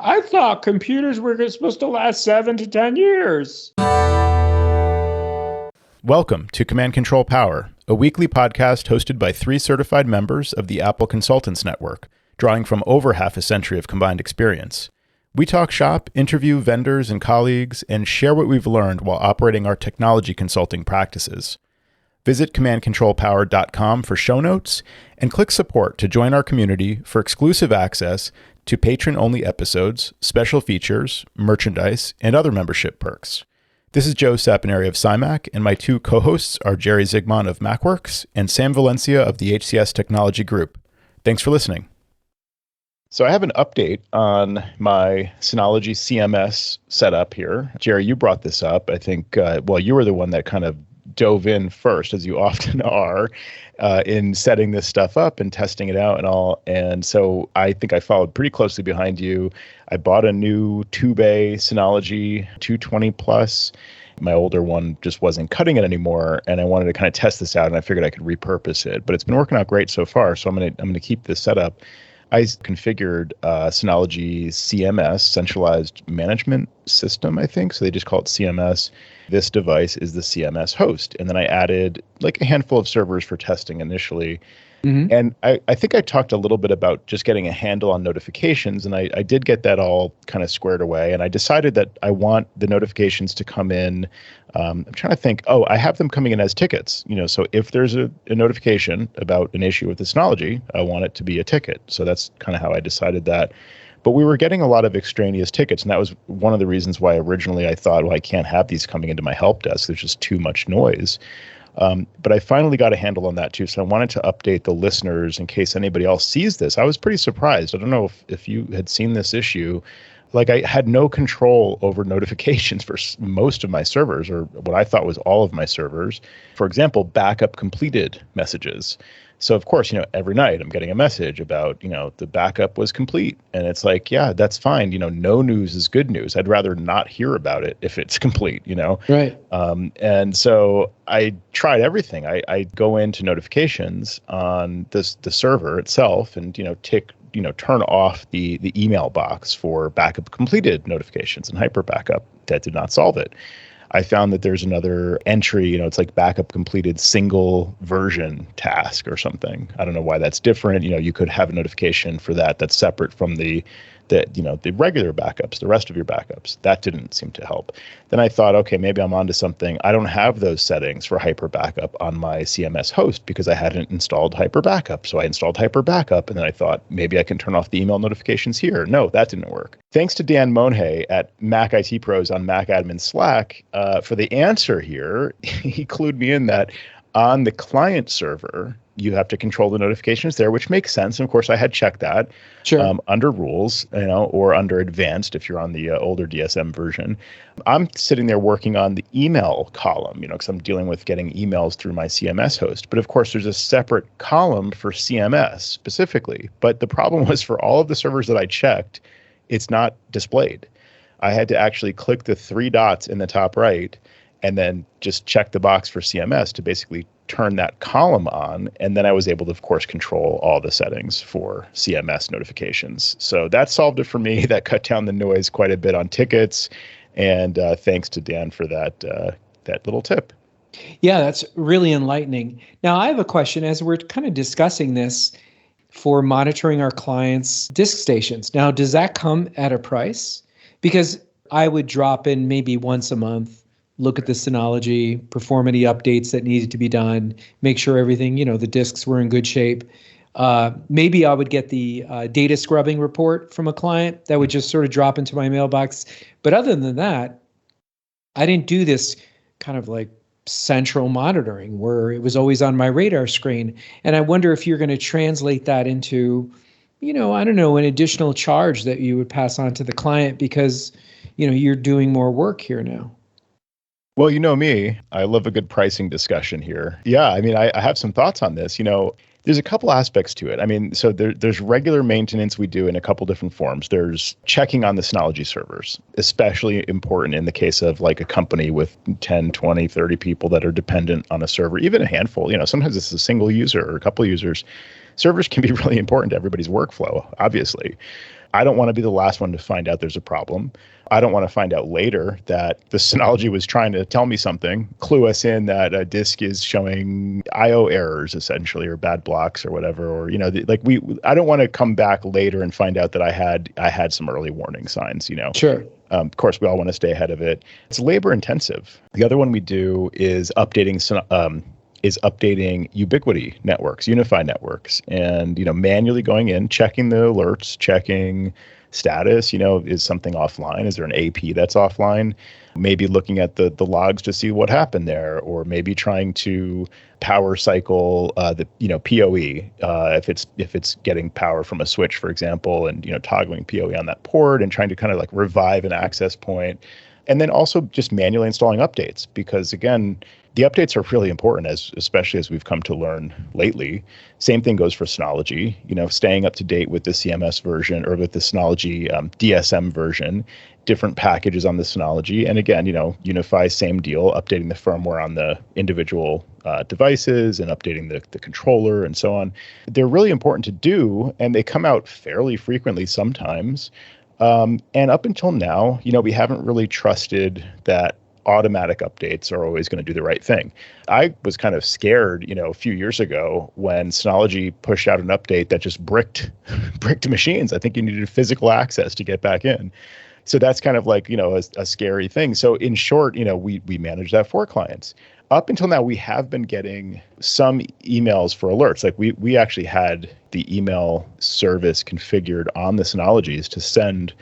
I thought computers were supposed to last 7 to 10 years. Welcome to Command Control Power, a weekly podcast hosted by 3 certified members of the Apple Consultants Network, drawing from over half a century of combined experience. We talk shop, interview vendors and colleagues, and share what we've learned while operating our technology consulting practices. Visit commandcontrolpower.com for show notes and click support to join our community for exclusive access to patron-only episodes, special features, merchandise, and other membership perks. This is Joe Sapineri of PsiMac, and my 2 co-hosts are Jerry Zigmont of MacWorks and Sam Valencia of the HCS Technology Group. Thanks for listening. So I have an update on my Synology CMS setup here. Jerry, you brought this up. I think, you were the one that kind of dove in first, as you often are, in setting this stuff up and testing it out and all. And so I think I followed pretty closely behind you. I bought a new 2-bay Synology 220 Plus. My older one just wasn't cutting it anymore, and I wanted to kind of test this out, and I figured I could repurpose it. But it's been working out great so far, so I'm gonna keep this setup. I configured Synology CMS, centralized management system, I think. So they just call it CMS. This device is the CMS host. And then I added like a handful of servers for testing initially. Mm-hmm. And I think I talked a little bit about just getting a handle on notifications. And I did get that all kind of squared away. And I decided that I want the notifications to come in. I'm trying to think, I have them coming in as tickets. So if there's a notification about an issue with the Synology, I want it to be a ticket. So that's kind of how I decided that. But we were getting a lot of extraneous tickets. And that was one of the reasons why originally I thought, I can't have these coming into my help desk. There's just too much noise. But I finally got a handle on that too. So I wanted to update the listeners in case anybody else sees this. I was pretty surprised. I don't know if you had seen this issue. Like I had no control over notifications for most of my servers, or what I thought was all of my servers. For example, backup completed messages. So of course, every night I'm getting a message about, the backup was complete. And it's like, yeah, that's fine. No news is good news. I'd rather not hear about it if it's complete, Right. And so I tried everything. I go into notifications on the server itself and, turn off the email box for backup completed notifications and hyper backup. That did not solve it. I found that there's another entry, it's like backup completed single version task or something. I don't know why that's different. You could have a notification for that that's separate from the regular backups, the rest of your backups. That didn't seem to help. Then I thought, okay, maybe I'm onto something. I don't have those settings for hyper backup on my CMS host because I hadn't installed hyper backup. So I installed hyper backup, and then I thought maybe I can turn off the email notifications here. No, that didn't work. Thanks to Dan Monhay at Mac IT Pros on Mac Admin Slack for the answer here. He clued me in that on the client server, you have to control the notifications there, which makes sense. And of course, I had checked that under rules, or under advanced if you're on the older DSM version. I'm sitting there working on the email column, because I'm dealing with getting emails through my CMS host. But of course, there's a separate column for CMS specifically. But the problem was for all of the servers that I checked, it's not displayed. I had to actually click the 3 dots in the top right and then just check the box for CMS to basically turn that column on. And then I was able to, of course, control all the settings for CMS notifications. So that solved it for me. That cut down the noise quite a bit on tickets. And thanks to Dan for that little tip. Yeah, that's really enlightening. Now, I have a question as we're kind of discussing this for monitoring our clients' disk stations. Now, does that come at a price? Because I would drop in maybe once a month, look at the Synology, perform any updates that needed to be done, make sure everything, the disks were in good shape. Maybe I would get the data scrubbing report from a client that would just sort of drop into my mailbox. But other than that, I didn't do this kind of like central monitoring where it was always on my radar screen. And I wonder if you're going to translate that into, I don't know, an additional charge that you would pass on to the client because, you're doing more work here now. Well, you know me, I love a good pricing discussion here. Yeah, I have some thoughts on this. There's a couple aspects to it. So there's regular maintenance we do in a couple different forms. There's checking on the Synology servers, especially important in the case of like a company with 10, 20, 30 people that are dependent on a server, even a handful. Sometimes it's a single user or a couple users. servers can be really important to everybody's workflow, obviously. I don't want to be the last one to find out there's a problem. I don't want to find out later that the Synology was trying to tell me something, clue us in that a disk is showing I/O errors essentially, or bad blocks or whatever, or I don't want to come back later and find out that I had some early warning signs. Sure. Of course, we all want to stay ahead of it. It's labor intensive. The other one we do is updating Ubiquiti networks, UniFi networks, and manually going in, checking the alerts, checking status. Is something offline? Is there an AP that's offline? Maybe looking at the logs to see what happened there, or maybe trying to power cycle the PoE if it's getting power from a switch, for example, and toggling PoE on that port and trying to kind of like revive an access point. And then also just manually installing updates, because again, the updates are really important, especially as we've come to learn lately. Same thing goes for Synology, staying up to date with the CMS version or with the Synology DSM version, different packages on the Synology. And again, UniFi, same deal, updating the firmware on the individual devices and updating the controller and so on. They're really important to do, and they come out fairly frequently sometimes. And up until now, we haven't really trusted that automatic updates are always going to do the right thing. I was kind of scared, a few years ago when Synology pushed out an update that just bricked machines. I think you needed physical access to get back in. So that's kind of like, a scary thing. So in short, we manage that for clients. Up until now, we have been getting some emails for alerts. Like we actually had the email service configured on the Synologies to send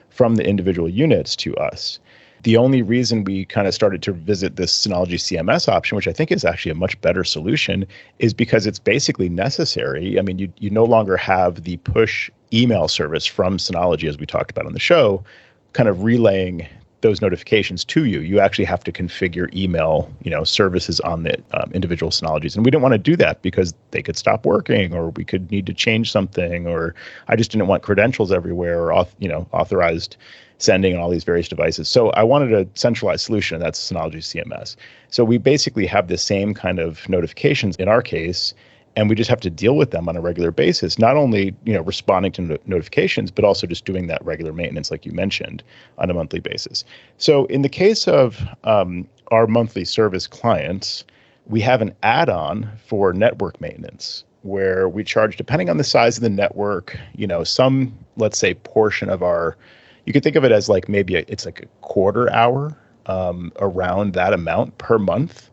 from the individual units to us. The only reason we kind of started to visit this Synology CMS option, which I think is actually a much better solution, is because it's basically necessary. I mean, you no longer have the push email service from Synology, as we talked about on the show, kind of relaying those notifications to you. You actually have to configure email, services on the individual Synologies. And we didn't want to do that because they could stop working, or we could need to change something, or I just didn't want credentials everywhere, or authorized sending on all these various devices. So I wanted a centralized solution, and that's Synology CMS. So we basically have the same kind of notifications in our case, and we just have to deal with them on a regular basis, not only responding to notifications, but also just doing that regular maintenance, like you mentioned, on a monthly basis. So in the case of our monthly service clients, we have an add-on for network maintenance, where we charge, depending on the size of the network, some, let's say, portion of our, you could think of it as like maybe it's like a quarter hour around that amount per month.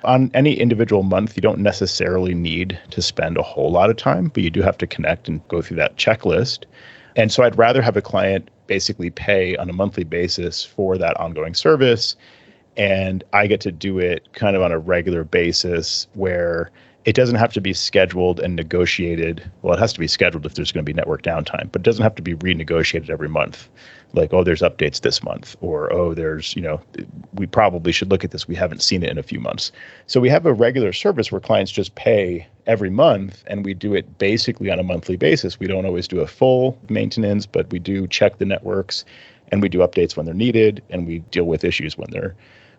On any individual month, you don't necessarily need to spend a whole lot of time, but you do have to connect and go through that checklist. And so I'd rather have a client basically pay on a monthly basis for that ongoing service. And I get to do it kind of on a regular basis where it doesn't have to be scheduled and negotiated. Well, it has to be scheduled if there's going to be network downtime, but it doesn't have to be renegotiated every month. Like, oh, there's updates this month, or, oh, there's, we probably should look at this. We haven't seen it in a few months. So we have a regular service where clients just pay every month, and we do it basically on a monthly basis. We don't always do a full maintenance, but we do check the networks, and we do updates when they're needed, and we deal with issues when they're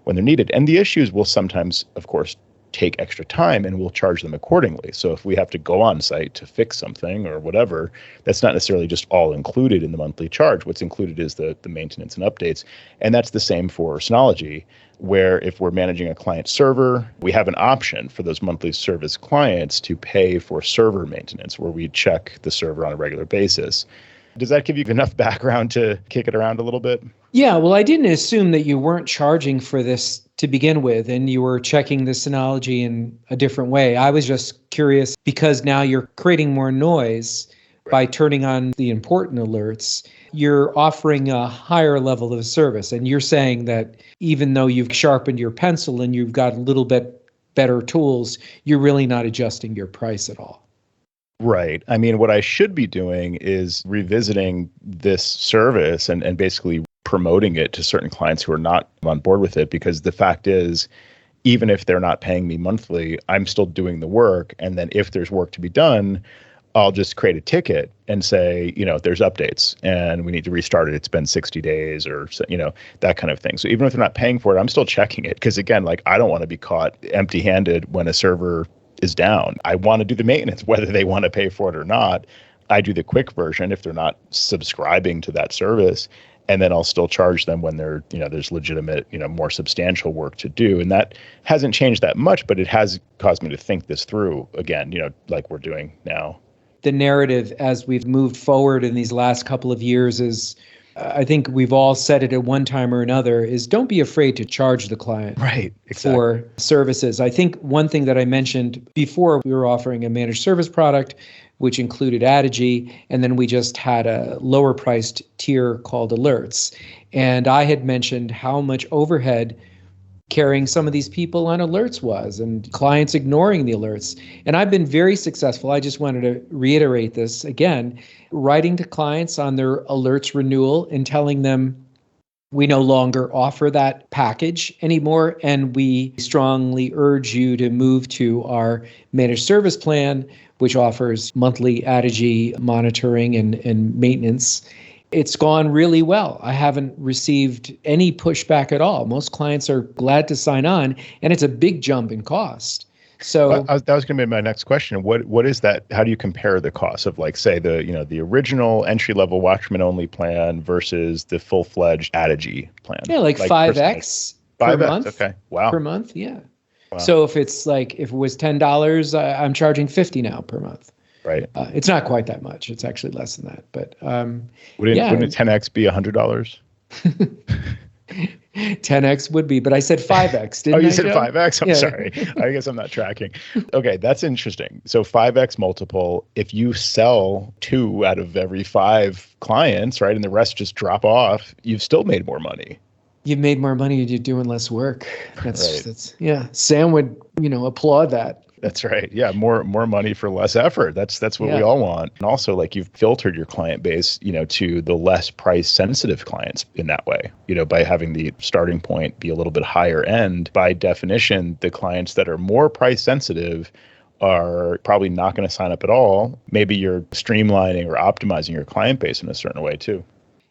needed. And the issues will sometimes, of course, take extra time, and we'll charge them accordingly. So if we have to go on site to fix something or whatever, that's not necessarily just all included in the monthly charge. What's included is the maintenance and updates. And that's the same for Synology, where if we're managing a client server, we have an option for those monthly service clients to pay for server maintenance, where we check the server on a regular basis. Does that give you enough background to kick it around a little bit? Yeah, well, I didn't assume that you weren't charging for this to begin with, and you were checking the Synology in a different way. I was just curious because now you're creating more noise by turning on the important alerts. You're offering a higher level of service, and you're saying that even though you've sharpened your pencil and you've got a little bit better tools, you're really not adjusting your price at all. Right. I mean, what I should be doing is revisiting this service and basically promoting it to certain clients who are not on board with it, because the fact is, even if they're not paying me monthly, I'm still doing the work. And then if there's work to be done, I'll just create a ticket and say, there's updates and we need to restart it. It's been 60 days or, that kind of thing. So even if they're not paying for it, I'm still checking it. Because again, like, I don't want to be caught empty-handed when a server is down. I want to do the maintenance, whether they want to pay for it or not. I do the quick version if they're not subscribing to that service. And then I'll still charge them when there's legitimate, more substantial work to do. And that hasn't changed that much, but it has caused me to think this through again, like we're doing now. The narrative as we've moved forward in these last couple of years is, I think we've all said it at one time or another, is don't be afraid to charge the client for services. I think one thing that I mentioned before, we were offering a managed service product, which included Adigy, and then we just had a lower priced tier called Alerts. And I had mentioned how much overhead carrying some of these people on alerts was, and clients ignoring the alerts. And I've been very successful. I just wanted to reiterate this again, writing to clients on their alerts renewal and telling them we no longer offer that package anymore, and we strongly urge you to move to our managed service plan, which offers monthly Adigy monitoring and maintenance. It's gone really well. I haven't received any pushback at all. Most clients are glad to sign on, and it's a big jump in cost. So that was going to be my next question. What is that? How do you compare the cost of, like, say, the original entry level Watchman only plan versus the full fledged Adigy plan? Yeah, like 5x per month. Okay, wow. Per month, yeah. Wow. So if it was $10, I'm charging $50 now per month. Right. It's not quite that much. It's actually less than that. But wouldn't a 10x be $100? 10x would be, but I said 5x, didn't I? Oh, you said Joe? 5x? I'm sorry. I guess I'm not tracking. Okay, that's interesting. So 5x multiple, if you sell 2 out of every 5 clients, right, and the rest just drop off, you've still made more money. You've made more money, you're doing less work. That's Sam would, applaud that. That's right. Yeah, more money for less effort. That's what we all want. And also, like, you've filtered your client base, to the less price sensitive clients in that way, by having the starting point be a little bit higher end. By definition, the clients that are more price sensitive are probably not going to sign up at all. Maybe you're streamlining or optimizing your client base in a certain way too.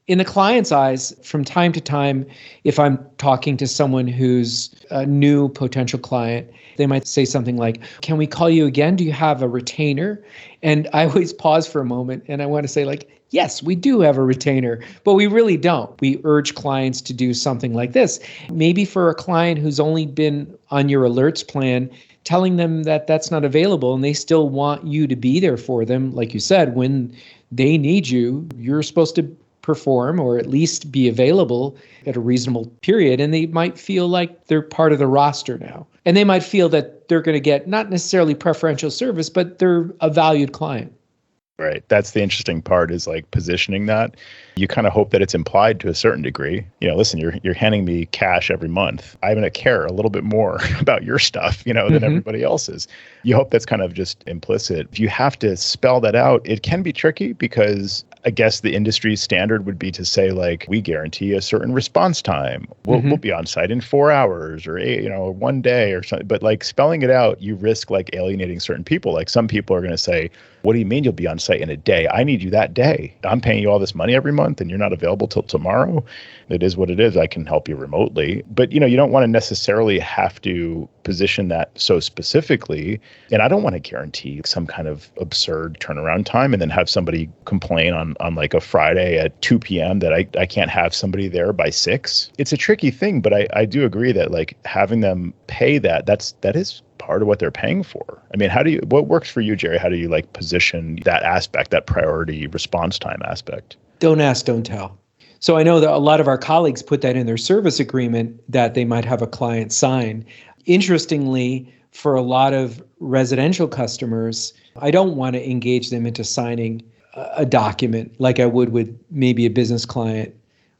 In the client's eyes, from time to time, if I'm talking to someone who's a new potential client, they might say something like, "Can we call you again? Do you have a retainer?" And I always pause for a moment and I want to say, like, yes, we do have a retainer, but we really don't. We urge clients to do something like this. Maybe for a client who's only been on your alerts plan, telling them that that's not available and they still want you to be there for them. Like you said, when they need you, you're supposed to perform or at least be available at a reasonable period. And they might feel like they're part of the roster now. And they might feel that they're going to get not necessarily preferential service, but they're a valued client. Right. That's the interesting part, is like positioning that. You kind of hope that it's implied to a certain degree. Listen, you're handing me cash every month. I'm going to care a little bit more about your stuff, than everybody else's. You hope that's kind of just implicit. If you have to spell that out, it can be tricky, because I guess the industry standard would be to say, like, we guarantee a certain response time. We'll be on site in 4 hours or 1 day or something. But like spelling it out, you risk like alienating certain people. Like, some people are going to say, "What do you mean you'll be on site in a day? I need you that day. I'm paying you all this money every month and you're not available till tomorrow." It is what it is. I can help you remotely. But, you don't want to necessarily have to position that so specifically. And I don't want to guarantee some kind of absurd turnaround time and then have somebody complain on like a Friday at 2 p.m. that I can't have somebody there by 6. It's a tricky thing, but I do agree that, like, having them pay that is part of what they're paying for. I mean, what works for you, Jerry? How do you like position that aspect, that priority response time aspect? Don't ask, don't tell. So I know that a lot of our colleagues put that in their service agreement that they might have a client sign. Interestingly, for a lot of residential customers, I don't want to engage them into signing a document like I would with maybe a business client,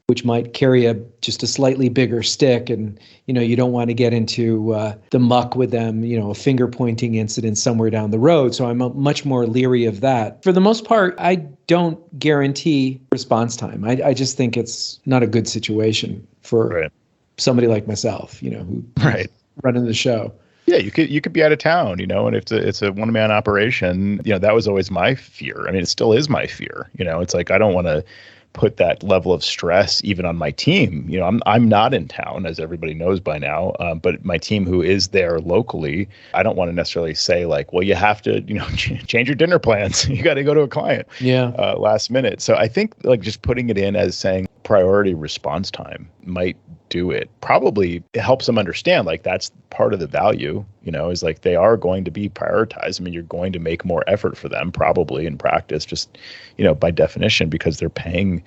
which might carry just a slightly bigger stick. And, you don't want to get into the muck with them, a finger pointing incident somewhere down the road. So I'm much more leery of that. For the most part, I don't guarantee response time. I just think it's not a good situation for somebody like myself, who's running the show. Yeah, you could be out of town, and if it's a one-man operation, that was always my fear. I mean, it still is my fear. It's like, I don't want to put that level of stress even on my team. I'm not in town, as everybody knows by now, but my team who is there locally, I don't want to necessarily say like, well, you have to, change your dinner plans. You got to go to a client last minute. So I think like just putting it in as saying priority response time might do it. Probably it helps them understand like that's part of the value, is like they are going to be prioritized. I mean, you're going to make more effort for them probably in practice, just, by definition, because they're paying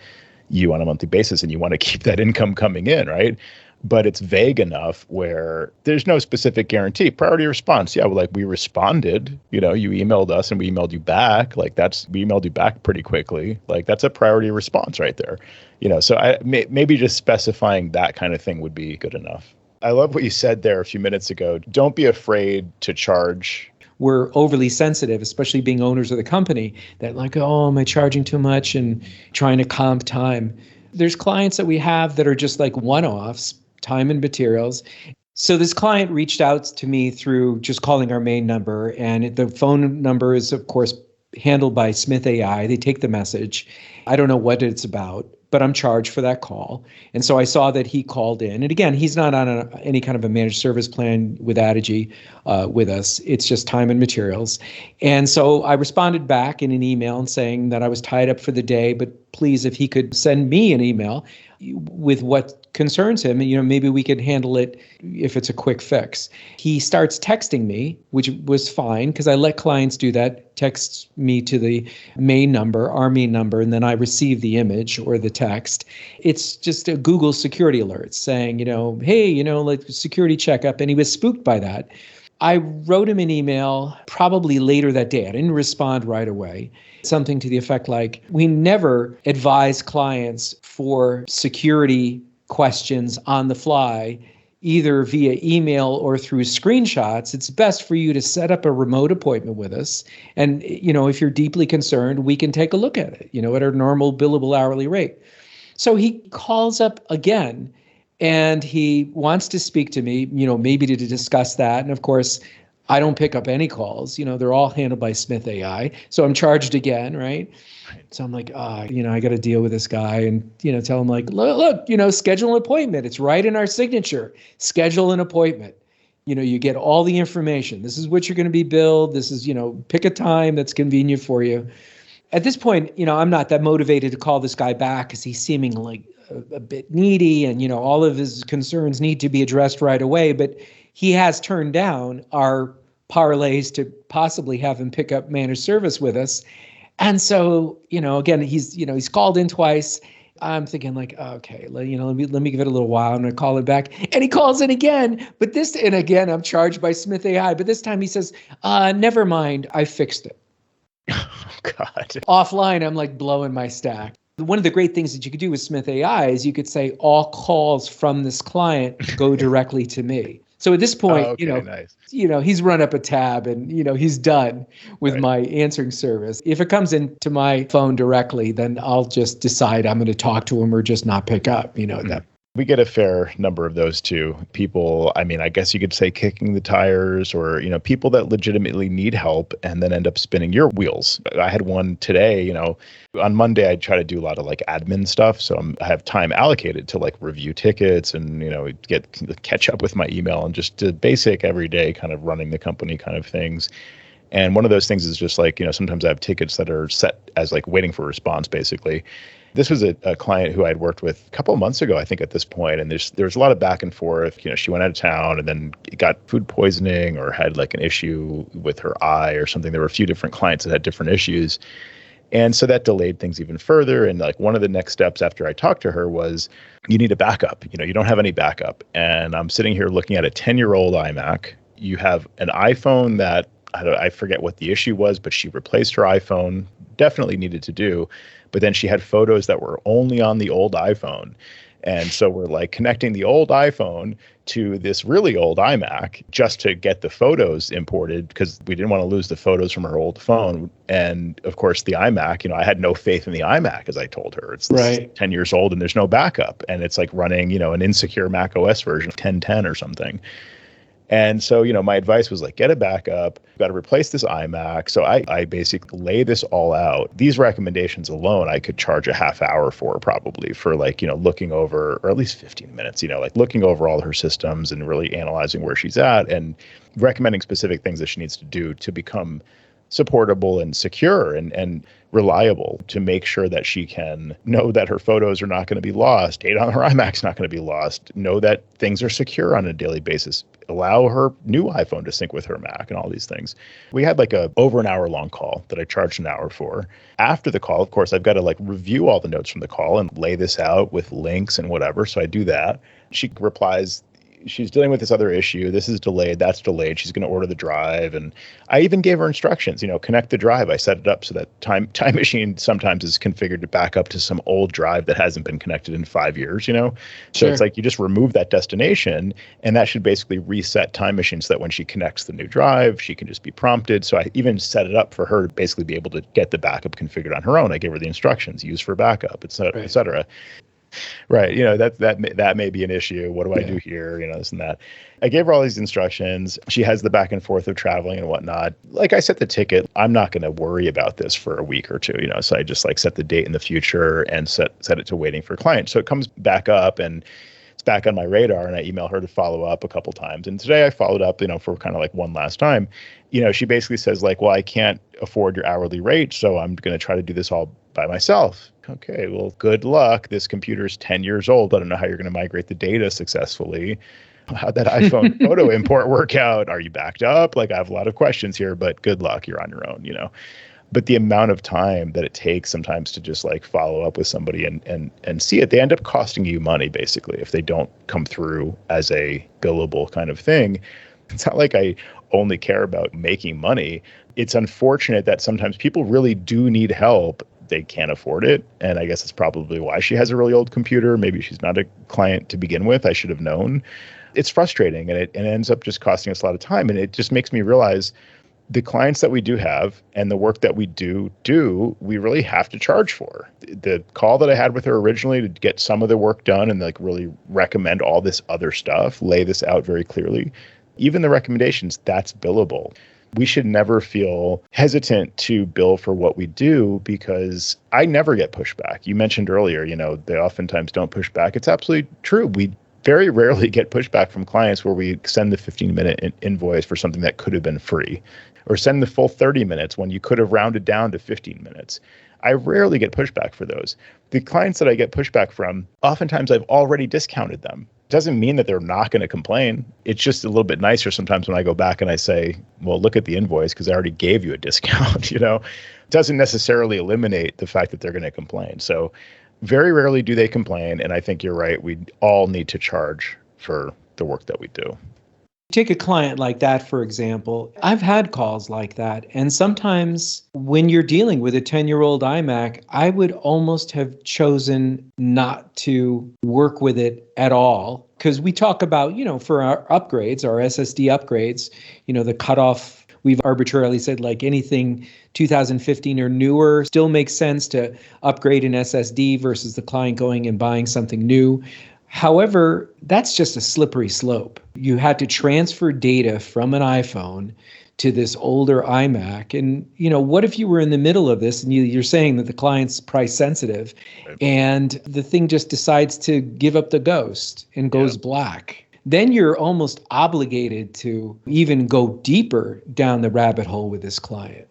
you on a monthly basis and you want to keep that income coming in, right? But it's vague enough where there's no specific guarantee. Priority response. Yeah, well, like we responded, you emailed us and we emailed you back. Like we emailed you back pretty quickly. Like that's a priority response right there. So maybe just specifying that kind of thing would be good enough. I love what you said there a few minutes ago. Don't be afraid to charge. We're overly sensitive, especially being owners of the company, that like, oh, am I charging too much and trying to comp time? There's clients that we have that are just like one-offs, time and materials. So this client reached out to me through just calling our main number, and the phone number is, of course, handled by Smith.ai. They take the message. I don't know what it's about, but I'm charged for that call. And so I saw that he called in. And again, he's not on any kind of a managed service plan with Adigy with us. It's just time and materials. And so I responded back in an email and saying that I was tied up for the day, but please, if he could send me an email with what concerns him, and maybe we could handle it if it's a quick fix. He starts texting me, which was fine because I let clients do that, texts me to the main number, our main number, and then I receive the image or the text. It's just a Google security alert saying, hey, like security checkup, and he was spooked by that. I wrote him an email probably later that day. I didn't respond right away. Something to the effect like, we never advise clients for security questions on the fly, either via email or through screenshots. It's best for you to set up a remote appointment with us. And, if you're deeply concerned, we can take a look at it, at our normal billable hourly rate. So he calls up again and he wants to speak to me, maybe to discuss that. And of course, I don't pick up any calls. They're all handled by Smith.ai. So I'm charged again, right? So I'm like, I got to deal with this guy and, tell him like, look, schedule an appointment. It's right in our signature. Schedule an appointment. You get all the information. This is what you're going to be billed. This is, pick a time that's convenient for you. At this point, I'm not that motivated to call this guy back because he's seeming like a bit needy and, all of his concerns need to be addressed right away. But he has turned down our parlays to possibly have him pick up managed service with us. And so, again, he's called in twice. I'm thinking like, okay, let me give it a little while. I'm going to call it back. And he calls in again. And again, I'm charged by Smith.ai. But this time he says, never mind, I fixed it. Oh, God. Offline, I'm like blowing my stack. One of the great things that you could do with Smith.ai is you could say all calls from this client go directly to me. So at this point, nice. He's run up a tab and, he's done with my answering service. If it comes into my phone directly, then I'll just decide I'm going to talk to him or just not pick up, that. We get a fair number of those too. People, I guess you could say kicking the tires or, people that legitimately need help and then end up spinning your wheels. I had one today, on Monday, I try to do a lot of like admin stuff. So I have time allocated to like review tickets and, catch up with my email and just the basic everyday kind of running the company kind of things. And one of those things is just like, sometimes I have tickets that are set as like waiting for a response, basically. This was a client who I'd worked with a couple of months ago, I think, at this point. And there's a lot of back and forth. She went out of town and then got food poisoning or had like an issue with her eye or something. There were a few different clients that had different issues. And so that delayed things even further. And like one of the next steps after I talked to her was, you need a backup. You don't have any backup. And I'm sitting here looking at a 10-year-old iMac. You have an iPhone that I forget what the issue was, but she replaced her iPhone, definitely needed to do. But then she had photos that were only on the old iPhone. And so we're like connecting the old iPhone to this really old iMac just to get the photos imported because we didn't want to lose the photos from her old phone. And of course, the iMac, I had no faith in the iMac, as I told her. It's right. 10 years old and there's no backup. And it's like running, an insecure Mac OS version of 10.10 or something. And so, my advice was like, get a backup, got to replace this iMac. So I basically lay this all out. These recommendations alone, I could charge a half hour for probably for looking over, or at least 15 minutes, like looking over all her systems and really analyzing where she's at and recommending specific things that she needs to do to become supportable and secure and reliable, to make sure that she can know that her photos are not going to be lost, data on her iMac's not going to be lost, know that things are secure on a daily basis, allow her new iPhone to sync with her Mac and all these things. We had like over an hour long call that I charged an hour for. After the call, of course, I've got to review all the notes from the call and lay this out with links and whatever. So I do that. She replies, she's dealing with this other issue. This is delayed. That's delayed. She's going to order the drive. And I even gave her instructions, connect the drive. I set it up so that Time Machine sometimes is configured to back up to some old drive that hasn't been connected in 5 years, So Sure. It's like you just remove that destination, and that should basically reset Time Machine so that when she connects the new drive, she can just be prompted. So I even set it up for her to basically be able to get the backup configured on her own. I gave her the instructions, use for backup, et cetera, et cetera. Right. That may be an issue. What do I do here? This and that. I gave her all these instructions. She has the back and forth of traveling and whatnot. Like I set the ticket. I'm not going to worry about this for a week or two, So I just set the date in the future and set it to waiting for client. So it comes back up and it's back on my radar, and I email her to follow up a couple times. And today I followed up, for kind of one last time. She basically says well, I can't afford your hourly rate, so I'm going to try to do this all by myself. Okay, well, good luck. This computer's 10 years old. I don't know how you're going to migrate the data successfully. How'd that iPhone photo import work out? Are you backed up? I have a lot of questions here, but good luck. You're on your own, But the amount of time that it takes sometimes to just follow up with somebody and see it, they end up costing you money, basically, if they don't come through as a billable kind of thing. It's not like I only care about making money. It's unfortunate that sometimes people really do need help. They can't afford it. And I guess that's probably why she has a really old computer. Maybe she's not a client to begin with. I should have known. It's frustrating, and it ends up just costing us a lot of time. And it just makes me realize the clients that we do have and the work that we do, we really have to charge for. The call that I had with her originally to get some of the work done and really recommend all this other stuff, lay this out very clearly. Even the recommendations, that's billable. We should never feel hesitant to bill for what we do, because I never get pushback. You mentioned earlier, they oftentimes don't push back. It's absolutely true. We very rarely get pushback from clients where we send the 15-minute invoice for something that could have been free, or send the full 30 minutes when you could have rounded down to 15 minutes. I rarely get pushback for those. The clients that I get pushback from, oftentimes I've already discounted them. Doesn't mean that they're not going to complain. It's just a little bit nicer sometimes when I go back and I say, well, look at the invoice because I already gave you a discount. Doesn't necessarily eliminate the fact that they're going to complain. So very rarely do they complain. And I think you're right. We all need to charge for the work that we do. Take a client like that, for example. I've had calls like that. And sometimes when you're dealing with a 10-year-old iMac, I would almost have chosen not to work with it at all. Because we talk about, for our upgrades, our SSD upgrades, the cutoff, we've arbitrarily said anything 2015 or newer still makes sense to upgrade an SSD versus the client going and buying something new. However, that's just a slippery slope. You had to transfer data from an iPhone to this older iMac. And, what if you were in the middle of this and you're saying that the client's price sensitive and the thing just decides to give up the ghost and goes black? Then you're almost obligated to even go deeper down the rabbit hole with this client.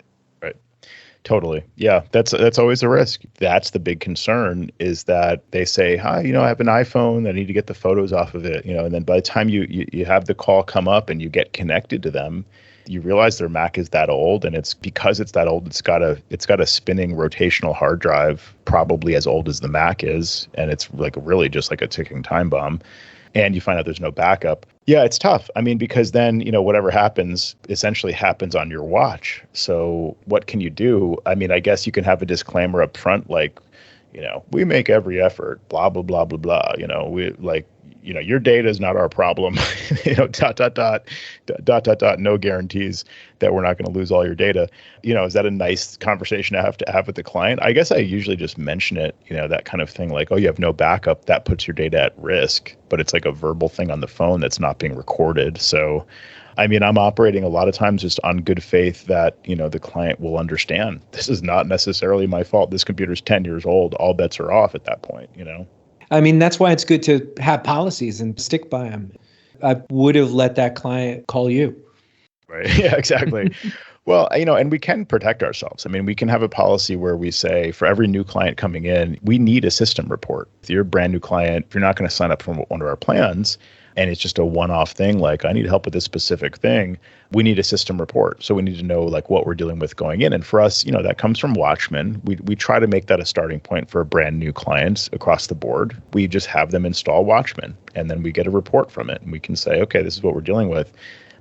Totally. Yeah, that's always a risk. That's the big concern, is that they say, hi, I have an iPhone. I need to get the photos off of it. And then by the time you have the call come up and you get connected to them, you realize their Mac is that old. And it's because it's that old, it's got a spinning rotational hard drive, probably as old as the Mac is. And it's really just like a ticking time bomb. And you find out there's no backup. Yeah, it's tough. Because then, whatever happens essentially happens on your watch. So what can you do? I guess you can have a disclaimer up front, we make every effort, blah, blah, blah, blah, blah. your data is not our problem, no guarantees that we're not going to lose all your data. Is that a nice conversation to have with the client? I guess I usually just mention it, that kind of thing, like, oh, you have no backup, that puts your data at risk, but it's like a verbal thing on the phone that's not being recorded. So, I'm operating a lot of times just on good faith that, the client will understand this is not necessarily my fault. This computer's 10 years old. All bets are off at that point, That's why it's good to have policies and stick by them. I would have let that client call you. Right. Yeah, exactly. Well, and we can protect ourselves. We can have a policy where we say for every new client coming in, we need a system report. If you're a brand new client, if you're not going to sign up for one of our plans, and it's just a one-off thing, like I need help with this specific thing, we need a system report. So we need to know like what we're dealing with going in. And for us, that comes from Watchman. We try to make that a starting point for brand new clients across the board. We just have them install Watchman, and then we get a report from it, and we can say, okay, this is what we're dealing with.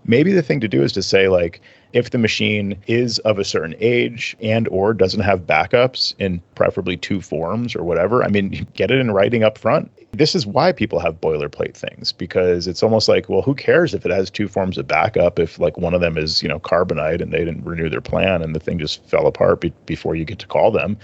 Maybe the thing to do is to say, like, if the machine is of a certain age and or doesn't have backups in preferably 2 forms or whatever, get it in writing up front. This is why people have boilerplate things, because it's almost like, well, who cares if it has 2 forms of backup if like one of them is, carbonite and they didn't renew their plan and the thing just fell apart before you get to call them.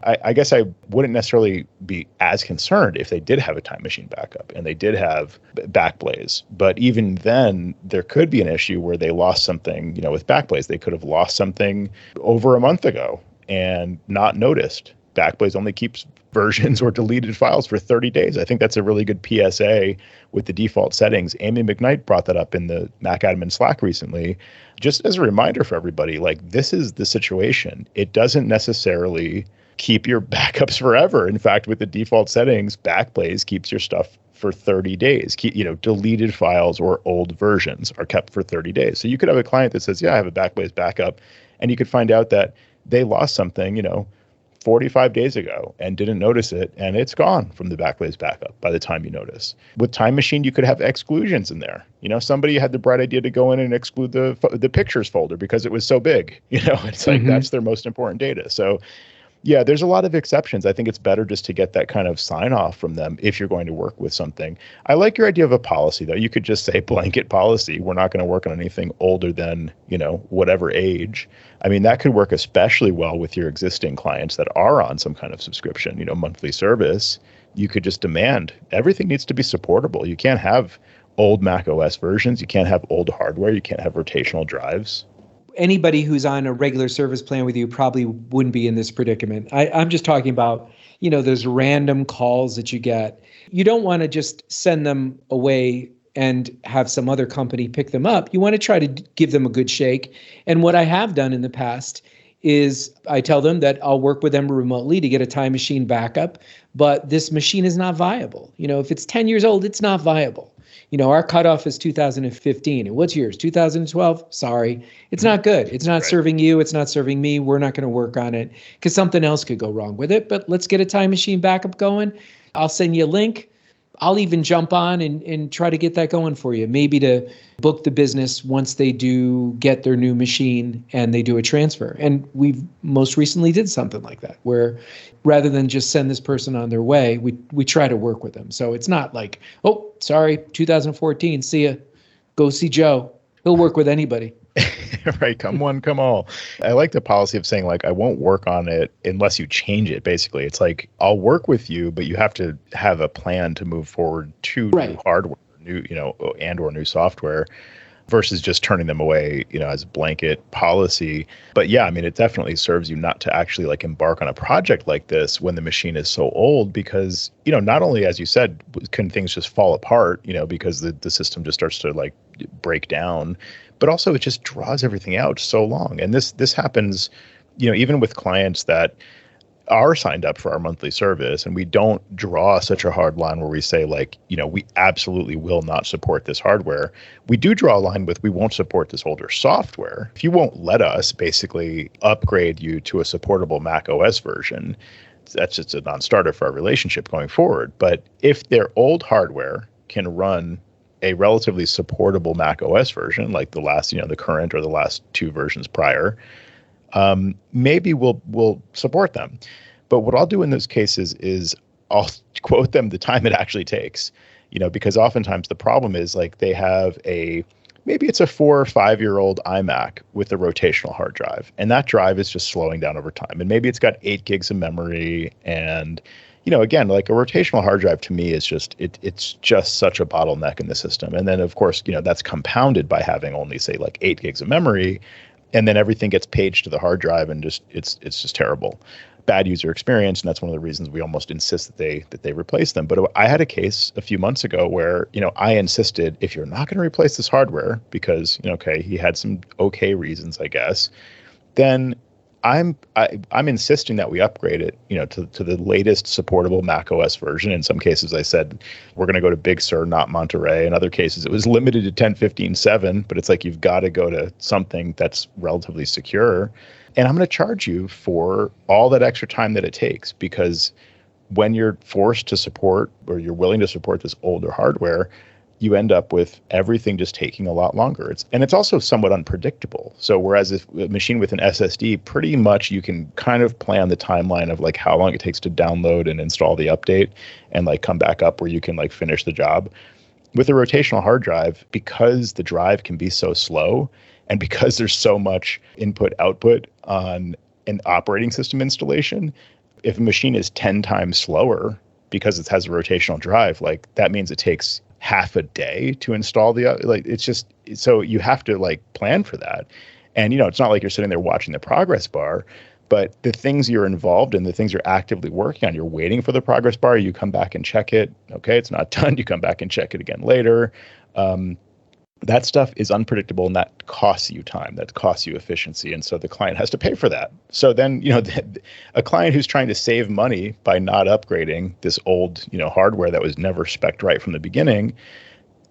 I guess I wouldn't necessarily be as concerned if they did have a time machine backup and they did have BackBlaze. But even then, there could be an issue where they lost something, with BackBlaze. They could have lost something over a month ago and not noticed. BackBlaze only keeps versions or deleted files for 30 days. I think that's a really good PSA with the default settings. Amy McKnight brought that up in the Mac Admin Slack recently. Just as a reminder for everybody, like, this is the situation. It doesn't necessarily keep your backups forever. In fact, with the default settings, BackBlaze keeps your stuff for 30 days. Deleted files or old versions are kept for 30 days. So you could have a client that says, yeah, I have a BackBlaze backup. And you could find out that they lost something, 45 days ago and didn't notice it. And it's gone from the BackBlaze backup by the time you notice. With Time Machine, you could have exclusions in there. Somebody had the bright idea to go in and exclude the pictures folder because it was so big. It's like, that's their most important data. So yeah, there's a lot of exceptions. I think it's better just to get that kind of sign off from them if you're going to work with something. I like your idea of a policy, though. You could just say blanket policy. We're not going to work on anything older than, whatever age. That could work especially well with your existing clients that are on some kind of subscription, monthly service. You could just demand everything needs to be supportable. You can't have old Mac OS versions. You can't have old hardware. You can't have rotational drives. Anybody who's on a regular service plan with you probably wouldn't be in this predicament. I'm just talking about, those random calls that you get. You don't want to just send them away and have some other company pick them up. You want to try to give them a good shake. And what I have done in the past is I tell them that I'll work with them remotely to get a Time Machine backup, but this machine is not viable. If it's 10 years old, it's not viable. Our cutoff is 2015. And what's yours? 2012? Sorry. It's not good. It's not serving you. It's not serving me. We're not going to work on it because something else could go wrong with it. But let's get a Time Machine backup going. I'll send you a link. I'll even jump on and try to get that going for you. Maybe to book the business once they do get their new machine and they do a transfer. And we most recently did something like that, where rather than just send this person on their way, we try to work with them. So it's not like, oh, sorry, 2014, see ya. Go see Joe. He'll work with anybody. Right. Come one, come all. I like the policy of saying, like, I won't work on it unless you change it. Basically, it's like, I'll work with you, but you have to have a plan to move forward to new hardware, and or new software versus just turning them away, as a blanket policy. But yeah, it definitely serves you not to actually like embark on a project like this when the machine is so old, because, not only, as you said, can things just fall apart, because the system just starts to like break down, but also it just draws everything out so long. And this happens, even with clients that are signed up for our monthly service, and we don't draw such a hard line where we say, like, we absolutely will not support this hardware. We do draw a line with, we won't support this older software. If you won't let us basically upgrade you to a supportable Mac OS version, that's just a non-starter for our relationship going forward. But if their old hardware can run a relatively supportable Mac OS version, like the last, the current or the last 2 versions prior, maybe we'll support them. But what I'll do in those cases is I'll quote them the time it actually takes. because oftentimes the problem is like they have maybe it's a 4 or 5-year-old iMac with a rotational hard drive, and that drive is just slowing down over time. And maybe it's got 8 gigs of memory. And, again, like a rotational hard drive to me is it's just such a bottleneck in the system. And then, of course, that's compounded by having only, say, like 8 gigs of memory. And then everything gets paged to the hard drive, and it's just terrible. Bad user experience, and that's one of the reasons we almost insist that they replace them. But I had a case a few months ago where I insisted, if you're not going to replace this hardware because he had some okay reasons, I guess, then I'm insisting that we upgrade it to the latest supportable Mac OS version. In some cases, I said we're going to go to Big Sur, not Monterey. In other cases, it was limited to 10.15.7, but it's like you've got to go to something that's relatively secure. And I'm going to charge you for all that extra time that it takes, because when you're forced to support, or you're willing to support, this older hardware, you end up with everything just taking a lot longer. It's also somewhat unpredictable. So whereas if a machine with an SSD, pretty much you can kind of plan the timeline of like how long it takes to download and install the update and like come back up where you can like finish the job. With a rotational hard drive, because the drive can be so slow, and because there's so much input-output on an operating system installation, if a machine is 10 times slower because it has a rotational drive, like that means it takes half a day to install it's just, so you have to like plan for that. And, it's not like you're sitting there watching the progress bar, but the things you're involved in, the things you're actively working on, you're waiting for the progress bar, you come back and check it. Okay, it's not done. You come back and check it again later. That stuff is unpredictable, and that costs you time, that costs you efficiency. And so the client has to pay for that. So then, a client who's trying to save money by not upgrading this old, hardware that was never spec'd right from the beginning,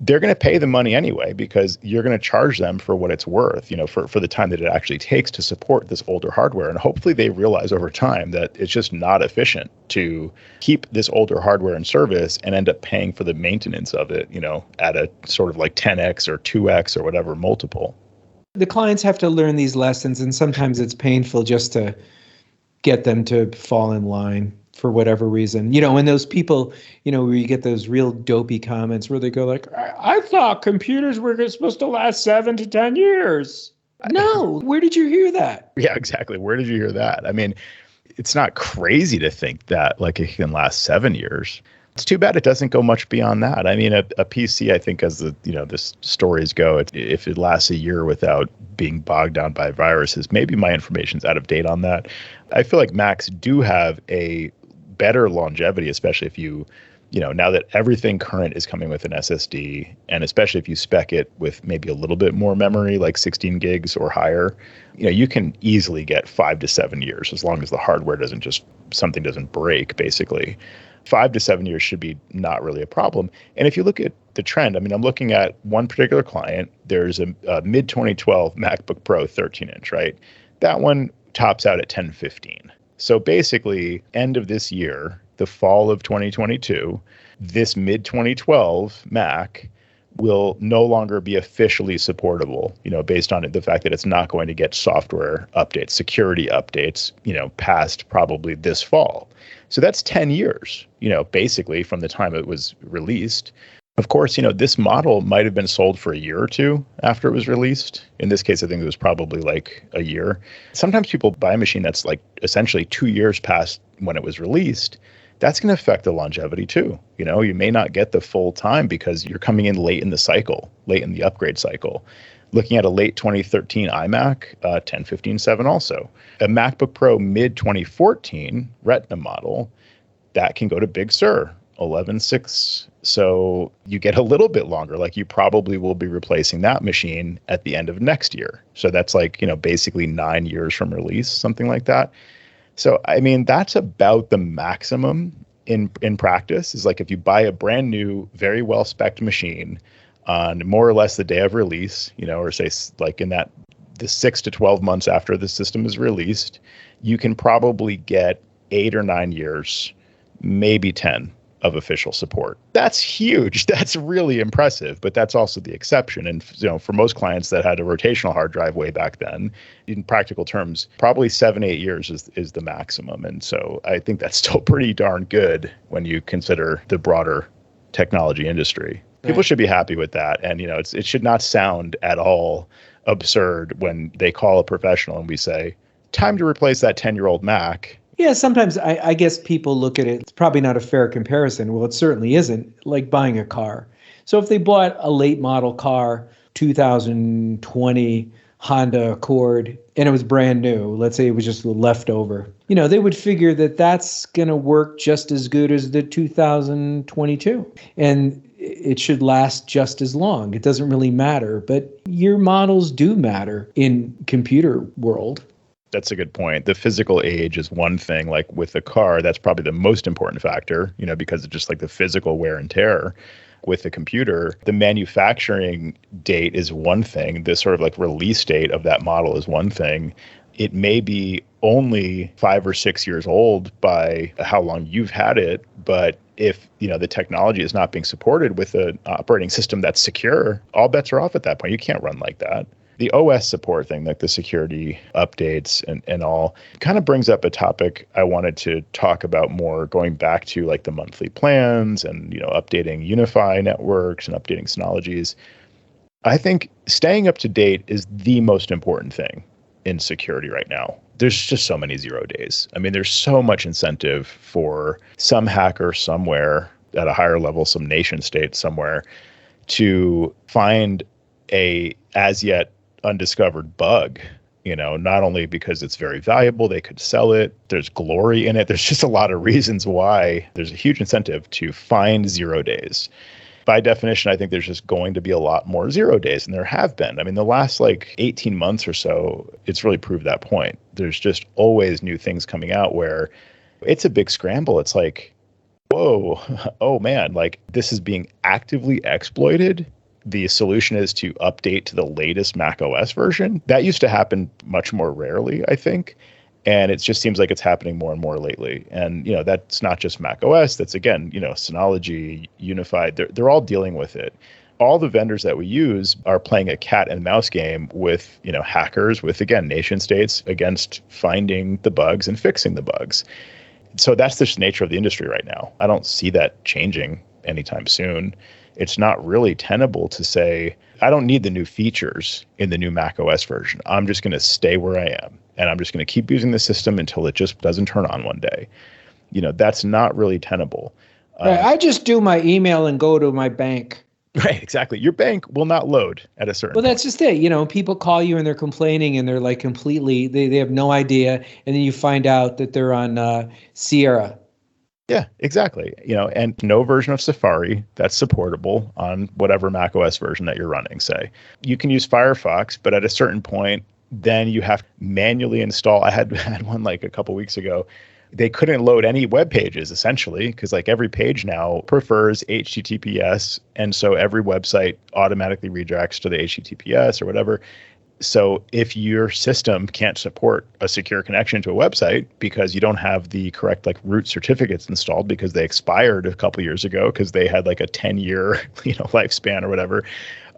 they're going to pay the money anyway, because you're going to charge them for what it's worth, for the time that it actually takes to support this older hardware. And hopefully they realize over time that it's just not efficient to keep this older hardware in service and end up paying for the maintenance of it, at a sort of like 10x or 2x or whatever multiple. The clients have to learn these lessons, and sometimes it's painful just to get them to fall in line for whatever reason. When those people, where you get those real dopey comments where they go like, I thought computers were supposed to last 7 to 10 years. No, where did you hear that? Yeah, exactly. Where did you hear that? I mean, it's not crazy to think that like it can last 7 years. It's too bad it doesn't go much beyond that. I mean, a PC, I think, as the stories go, if it lasts a year without being bogged down by viruses, maybe my information's out of date on that. I feel like Macs do have a better longevity, especially if you now that everything current is coming with an SSD, and especially if you spec it with maybe a little bit more memory, like 16 gigs or higher, you can easily get 5 to 7 years, as long as the hardware something doesn't break, basically. 5 to 7 years should be not really a problem. And if you look at the trend, I mean, I'm looking at one particular client. There's a mid-2012 MacBook Pro 13-inch, right? That one tops out at 1015. So basically, end of this year, the fall of 2022, this mid-2012 Mac will no longer be officially supportable, based on the fact that it's not going to get software updates, security updates, past probably this fall. So that's 10 years, basically from the time it was released. Of course, this model might have been sold for a year or two after it was released. In this case, I think it was probably like a year. Sometimes people buy a machine that's like essentially 2 years past when it was released. That's going to affect the longevity too. You may not get the full time because you're coming in late in the cycle, late in the upgrade cycle. Looking at a late 2013 iMac, 1015.7 also. A MacBook Pro mid-2014 Retina model, that can go to Big Sur, 11.6. So you get a little bit longer. Like you probably will be replacing that machine at the end of next year. So that's like, basically 9 years from release, something like that. So, I mean, that's about the maximum in practice, is like if you buy a brand new, very well spec'd machine on more or less the day of release, or say like in the 6 to 12 months after the system is released, you can probably get 8 or 9 years, maybe 10 of official support. That's huge. That's really impressive, but that's also the exception. And for most clients that had a rotational hard drive way back then, in practical terms, probably 7-8 years is the maximum. And so I think that's still pretty darn good when you consider the broader technology industry. People Right. should be happy with that. And, it should not sound at all absurd when they call a professional and we say, time to replace that 10-year-old Mac. Yeah, sometimes I guess people look at it, it's probably not a fair comparison. Well, it certainly isn't, like buying a car. So if they bought a late model car, 2020 Honda Accord, and it was brand new, let's say it was just leftover, they would figure that that's going to work just as good as the 2022. And it should last just as long. It doesn't really matter, but your models do matter in computer world. That's a good point. The physical age is one thing. Like with the car, that's probably the most important factor, because it's just like the physical wear and tear. With the computer, the manufacturing date is one thing. The sort of like release date of that model is one thing. It may be only 5 or 6 years old by how long you've had it, but if the technology is not being supported with an operating system that's secure, all bets are off at that point. You can't run like that. The OS support thing, like the security updates and all, kind of brings up a topic I wanted to talk about more, going back to like the monthly plans and, updating UniFi networks and updating Synologies. I think staying up to date is the most important thing in security right now. There's just so many 0 days. I mean, there's so much incentive for some hacker somewhere at a higher level, some nation state somewhere, to find a as yet undiscovered bug, not only because it's very valuable, they could sell it, there's glory in it. There's just a lot of reasons why there's a huge incentive to find 0 days. By definition, I think there's just going to be a lot more 0 days, and there have been. I mean, the last 18 months or so, it's really proved that point. There's just always new things coming out where it's a big scramble. It's like, whoa, oh man, this is being actively exploited. The solution is to update to the latest Mac OS version. That used to happen much more rarely, I think. And it just seems like it's happening more and more lately. And, that's not just Mac OS. That's, again, Synology, UniFi, they're all dealing with it. All the vendors that we use are playing a cat and mouse game with, hackers, with, again, nation states against finding the bugs and fixing the bugs. So that's the nature of the industry right now. I don't see that changing anytime soon. It's not really tenable to say, I don't need the new features in the new Mac OS version. I'm just going to stay where I am. And I'm just going to keep using the system until it just doesn't turn on one day. That's not really tenable. Right. I just do my email and go to my bank. Right, exactly. Your bank will not load at a certain point. That's just it. People call you and they're complaining and they're like completely, they have no idea. And then you find out that they're on Sierra. Yeah, exactly. And no version of Safari that's supportable on whatever Mac OS version that you're running, say. You can use Firefox, but at a certain point, then you have to manually install. I had one a couple weeks ago. They couldn't load any web pages, essentially, because every page now prefers HTTPS. And so every website automatically redirects to the HTTPS or whatever. So if your system can't support a secure connection to a website because you don't have the correct root certificates installed because they expired a couple years ago because they had a 10-year lifespan or whatever,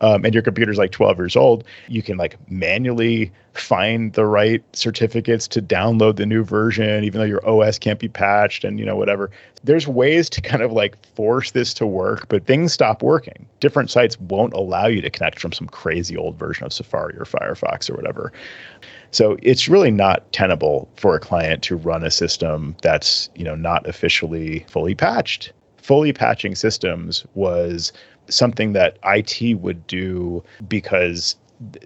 and your computer's 12 years old, you can manually find the right certificates to download the new version, even though your OS can't be patched and whatever. There's ways to kind of force this to work, but things stop working. Different sites won't allow you to connect from some crazy old version of Safari or Firefox or whatever. So it's really not tenable for a client to run a system that's not officially fully patched. Fully patching systems was something that IT would do because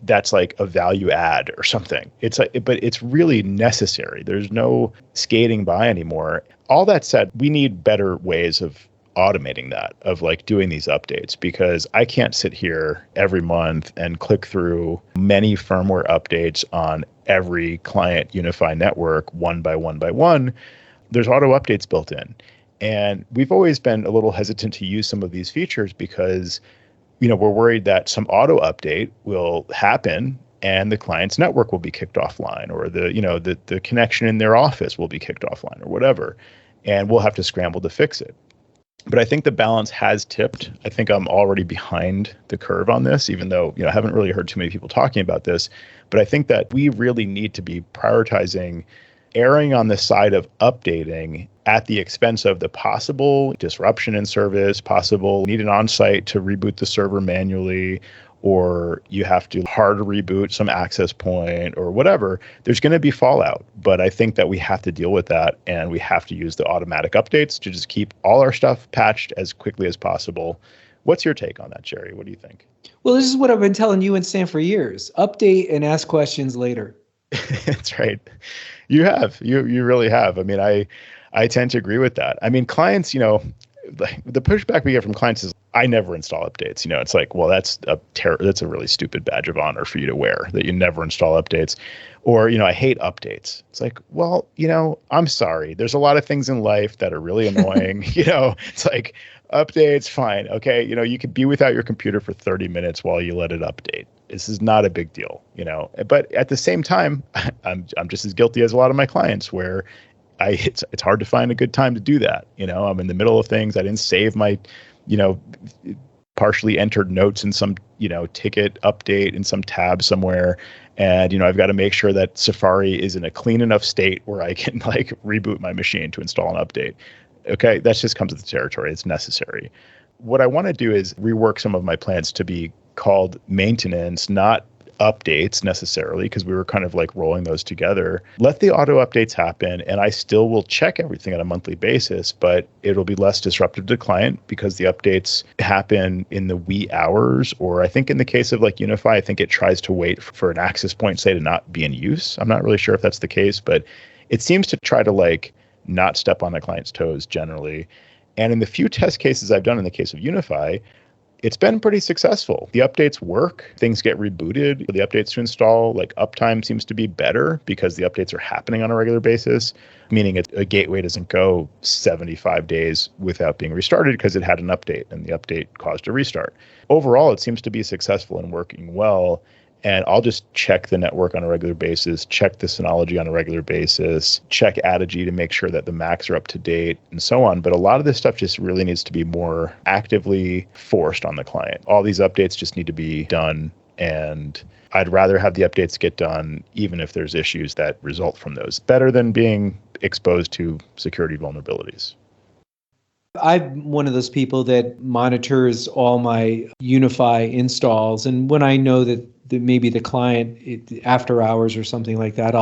that's a value add or something. But it's really necessary. There's no skating by anymore. All that said, we need better ways of automating that, of doing these updates, because I can't sit here every month and click through many firmware updates on every client UniFi network one by one by one. There's auto updates built in. And we've always been a little hesitant to use some of these features because, we're worried that some auto update will happen and the client's network will be kicked offline, or the connection in their office will be kicked offline or whatever. And we'll have to scramble to fix it. But I think the balance has tipped. I think I'm already behind the curve on this, even though, I haven't really heard too many people talking about this. But I think that we really need to be prioritizing erring on the side of updating at the expense of the possible disruption in service, possible need an on-site to reboot the server manually, or you have to hard reboot some access point or whatever, there's going to be fallout. But I think that we have to deal with that, and we have to use the automatic updates to just keep all our stuff patched as quickly as possible. What's your take on that, Jerry? What do you think? Well, this is what I've been telling you and Sam for years. Update and ask questions later. That's right. You have. You really have. I mean, I tend to agree with that. I mean, clients, the pushback we get from clients is, I never install updates. It's like, well, that's a really stupid badge of honor for you to wear, that you never install updates. Or, I hate updates. It's like, well, I'm sorry. There's a lot of things in life that are really annoying. It's like, updates, fine. Okay. You could be without your computer for 30 minutes while you let it update. This is not a big deal, But at the same time, I'm just as guilty as a lot of my clients, where it's hard to find a good time to do that. I'm in the middle of things. I didn't save my, partially entered notes in some, ticket update in some tab somewhere. And, I've got to make sure that Safari is in a clean enough state where I can reboot my machine to install an update. Okay. That just comes with the territory. It's necessary. What I want to do is rework some of my plans to be called maintenance, not updates necessarily, because we were kind of rolling those together. Let the auto updates happen, and I still will check everything on a monthly basis, but it'll be less disruptive to the client because the updates happen in the wee hours. Or I think in the case of UniFi, I think it tries to wait for an access point, say, to not be in use. I'm not really sure if that's the case, but it seems to try to not step on the client's toes generally. And in the few test cases I've done in the case of UniFi, it's been pretty successful. The updates work. Things get rebooted. The updates to install, uptime seems to be better because the updates are happening on a regular basis, meaning a gateway doesn't go 75 days without being restarted because it had an update and the update caused a restart. Overall, it seems to be successful and working well. And I'll just check the network on a regular basis, check the Synology on a regular basis, check Adigy to make sure that the Macs are up to date and so on. But a lot of this stuff just really needs to be more actively forced on the client. All these updates just need to be done. And I'd rather have the updates get done, even if there's issues that result from those, better than being exposed to security vulnerabilities. I'm one of those people that monitors all my UniFi installs. And when I know that maybe the client after hours or something like that,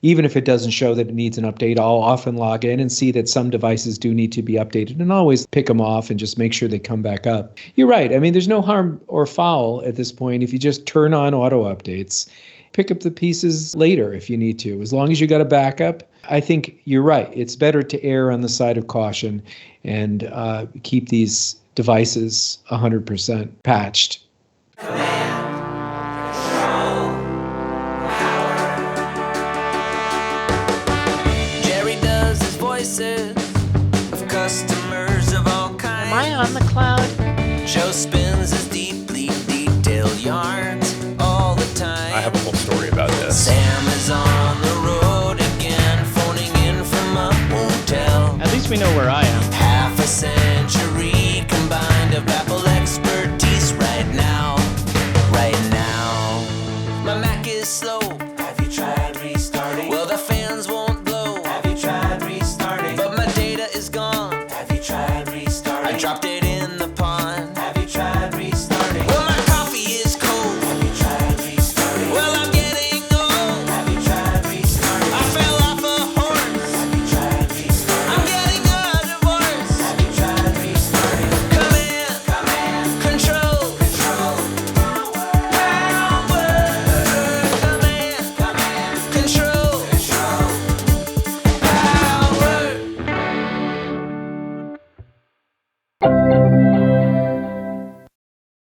even if it doesn't show that it needs an update, I'll often log in and see that some devices do need to be updated, and always pick them off and just make sure they come back up. You're right. I mean, there's no harm or foul at this point if you just turn on auto updates. Pick up the pieces later if you need to. As long as you got a backup, I think you're right. It's better to err on the side of caution and keep these devices 100% patched. Jerry does his voices of customers of all kinds. Am I on the cloud? Joe spins